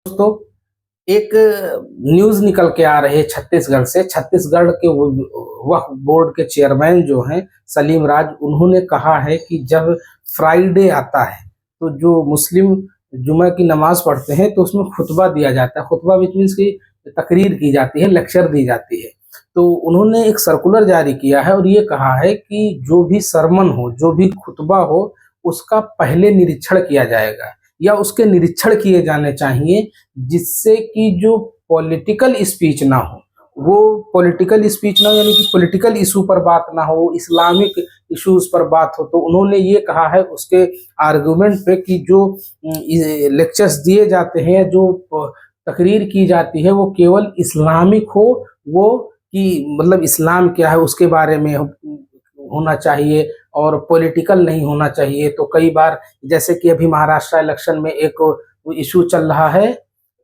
दोस्तों, एक न्यूज निकल के आ रही है छत्तीसगढ़ से। छत्तीसगढ़ के वक्फ बोर्ड के चेयरमैन जो हैं सलीम राज, उन्होंने कहा है कि जब फ्राइडे आता है तो जो मुस्लिम जुमा की नमाज पढ़ते हैं तो उसमें खुतबा दिया जाता है। खुतबा विच मीन्स की तकरीर की जाती है, लेक्चर दी जाती है। तो उन्होंने एक सर्कुलर जारी किया है और ये कहा है कि जो भी सरमन हो, जो भी खुतबा हो, उसका पहले निरीक्षण किया जाएगा या उसके निरीक्षण किए जाने चाहिए, जिससे कि जो पॉलिटिकल स्पीच ना हो, वो पॉलिटिकल स्पीच ना हो यानी कि पॉलिटिकल इशू पर बात ना हो, इस्लामिक इश्यूज पर बात हो। तो उन्होंने ये कहा है उसके आर्गुमेंट पे कि जो लेक्चर्स दिए जाते हैं, जो तकरीर की जाती है, वो केवल इस्लामिक हो, वो कि मतलब इस्लाम क्या है उसके बारे में होना चाहिए और पॉलिटिकल नहीं होना चाहिए। तो कई बार जैसे कि अभी महाराष्ट्र इलेक्शन में एक इशू चल रहा है,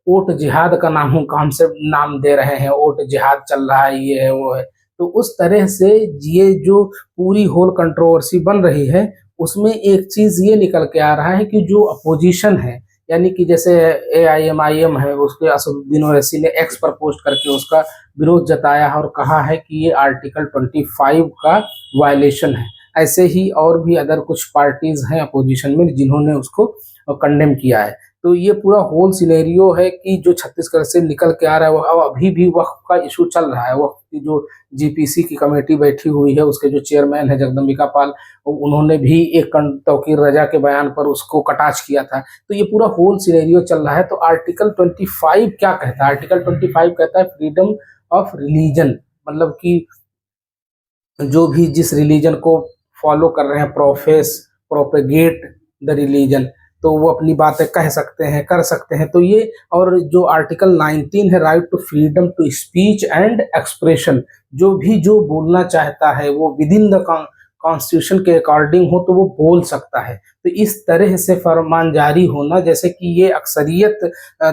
वोट जिहाद का काम से नाम दे रहे हैं, वोट जिहाद चल रहा है, ये है वो है। तो उस तरह से ये जो पूरी होल कंट्रोवर्सी बन रही है, उसमें एक चीज ये निकल के आ रहा है कि जो अपोजिशन है, यानी कि जैसे AIMIM है, उसके असदुद्दीन ओवैसी ने एक्स पर पोस्ट करके उसका विरोध जताया है और कहा है कि ये आर्टिकल 25 का वायलेशन है। ऐसे ही और भी अदर कुछ पार्टीज हैं अपोजिशन में जिन्होंने उसको कंडेम किया है। तो ये पूरा होल सिनेरियो है कि जो छत्तीसगढ़ से निकल के आ रहा है, वो अब अभी भी वक्फ का इशू चल रहा है। वक्फ की जो GPC की कमेटी बैठी हुई है, उसके जो चेयरमैन है जगदम्बिका पाल, उन्होंने भी एक तौकीर रजा के बयान पर उसको कटाक्ष किया था। तो ये पूरा होल सिनेरियो चल रहा है। तो आर्टिकल 25 क्या कहता है? आर्टिकल 25 कहता है फ्रीडम ऑफ रिलीजन, मतलब कि जो भी जिस रिलीजन को फॉलो कर रहे हैं, प्रोपेगेट द रिलीजन, तो वो अपनी बातें कह सकते हैं, कर सकते हैं। तो ये, और जो आर्टिकल 19 है, right to freedom to speech and expression, जो भी जो बोलना चाहता है वो विद इन द कॉन्स्टिट्यूशन के अकॉर्डिंग हो तो वो बोल सकता है। तो इस तरह से फरमान जारी होना, जैसे कि ये अक्सरियत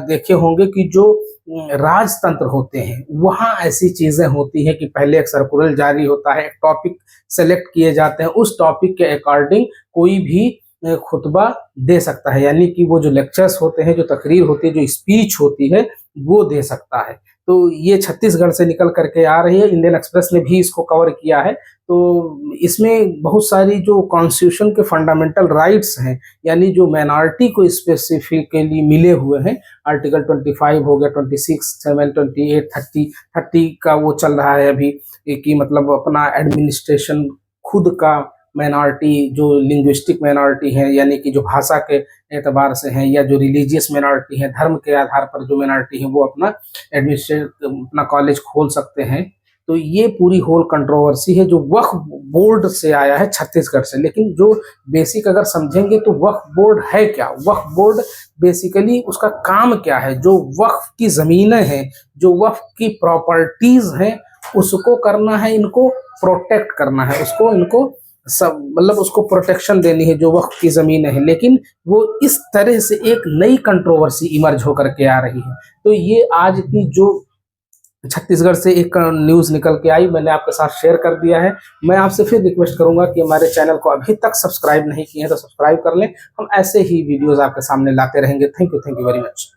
देखे होंगे कि जो राजतंत्र होते हैं वहाँ ऐसी चीजें होती हैं कि पहले एक सर्कुलर जारी होता है, एक टॉपिक सेलेक्ट किए जाते हैं, उस टॉपिक के अकॉर्डिंग कोई भी खुतबा दे सकता है, यानी कि वो जो लेक्चर्स होते हैं, जो तकरीर होती है, जो स्पीच होती है, वो दे सकता है। तो ये छत्तीसगढ़ से निकल करके आ रही है। इंडियन एक्सप्रेस ने भी इसको कवर किया है। तो इसमें बहुत सारी जो कॉन्स्टिट्यूशन के फंडामेंटल राइट्स हैं, यानी जो माइनॉरिटी को स्पेसिफिकली मिले हुए हैं, आर्टिकल 25 हो गया, 26, 7, 28, 30 का वो चल रहा है अभी कि मतलब अपना एडमिनिस्ट्रेशन खुद का, माइनॉरिटी जो लिंग्विस्टिक माइनॉरिटी है, यानी कि जो भाषा के एतबार से हैं, या जो रिलीजियस माइनॉरिटी है, धर्म के आधार पर जो माइनॉरिटी है, वो अपना एडमिनिस्ट्रेट अपना कॉलेज खोल सकते हैं। तो ये पूरी होल कंट्रोवर्सी है जो वक्फ बोर्ड से आया है छत्तीसगढ़ से। लेकिन जो बेसिक अगर समझेंगे तो वक्फ बोर्ड है क्या? वक्फ बोर्ड बेसिकली उसका काम क्या है? जो वक्फ की जमीनें हैं, जो वक्फ की प्रॉपर्टीज हैं, उसको करना है, इनको प्रोटेक्ट करना है, उसको इनको सब मतलब उसको प्रोटेक्शन देनी है जो वक्फ की जमीन है। लेकिन वो इस तरह से एक नई कंट्रोवर्सी इमर्ज होकर के आ रही है। तो ये आज की जो छत्तीसगढ़ से एक न्यूज निकल के आई, मैंने आपके साथ शेयर कर दिया है। मैं आपसे फिर रिक्वेस्ट करूंगा कि हमारे चैनल को अभी तक सब्सक्राइब नहीं किए हैं तो सब्सक्राइब कर लें। हम ऐसे ही वीडियोस आपके सामने लाते रहेंगे। Thank you very much.